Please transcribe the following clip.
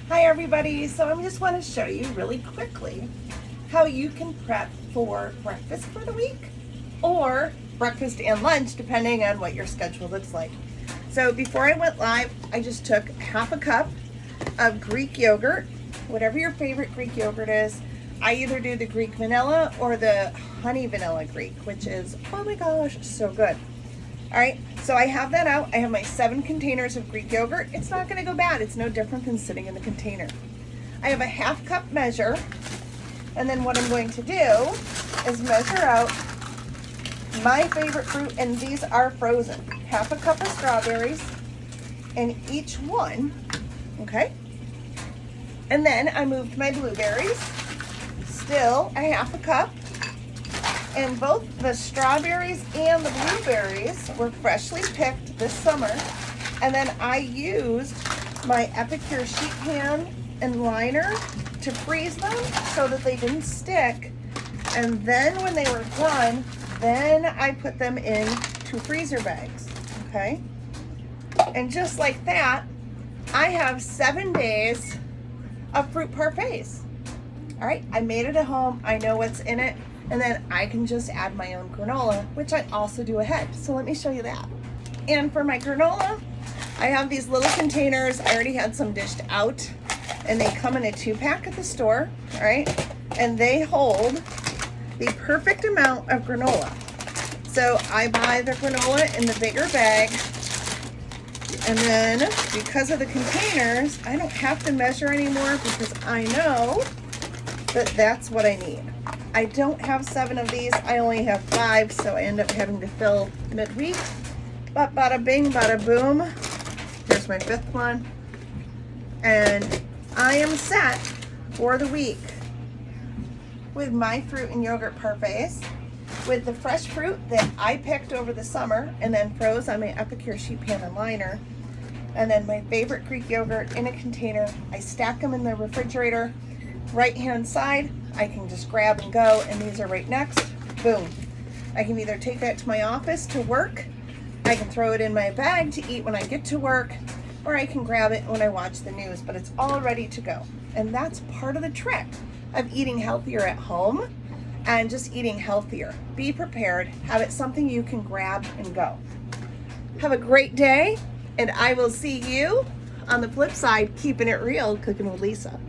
Hi everybody, so I just want to show you really quickly how you can prep for breakfast for the week or breakfast and lunch depending on what your schedule looks like. So before I went live, I just took half a cup of Greek yogurt, whatever your favorite Greek yogurt is. I either do the Greek vanilla or the honey vanilla Greek, which is, oh my gosh, so good. All right, so I have that out. I have my 7 containers of Greek yogurt. It's not gonna go bad. It's no different than sitting in the container. I have a half cup measure, and then what I'm going to do is measure out my favorite fruit, and these are frozen. Half a cup of strawberries in each one, okay? And then I moved my blueberries, still a half a cup. And both the strawberries and the blueberries were freshly picked this summer. And then I used my Epicure sheet pan and liner to freeze them so that they didn't stick. And then when they were done, then I put them into freezer bags, okay? And just like that, I have 7 days of fruit parfaits. All right, I made it at home. I know what's in it. And then I can just add my own granola, which I also do ahead. So let me show you that. And for my granola, I have these little containers. I already had some dished out, and they come in a 2-pack at the store, all right? And they hold the perfect amount of granola. So I buy the granola in the bigger bag, and then because of the containers, I don't have to measure anymore because I know that that's what I need. I don't have 7 of these. I only have 5, so I end up having to fill midweek. But bada bing, bada boom. Here's my 5th one. And I am set for the week with my fruit and yogurt parfaits, with the fresh fruit that I picked over the summer and then froze on my Epicure sheet pan and liner. And then my favorite Greek yogurt in a container. I stack them in the refrigerator. Right hand side, I can just grab and go, and these are right next. Boom. I can either take that to my office to work, I can throw it in my bag to eat when I get to work, or I can grab it when I watch the news, but it's all ready to go. And that's part of the trick of eating healthier at home and just eating healthier. Be prepared, have it something you can grab and go. Have a great day, and I will see you on the flip side, keeping it real, cooking with Lisa.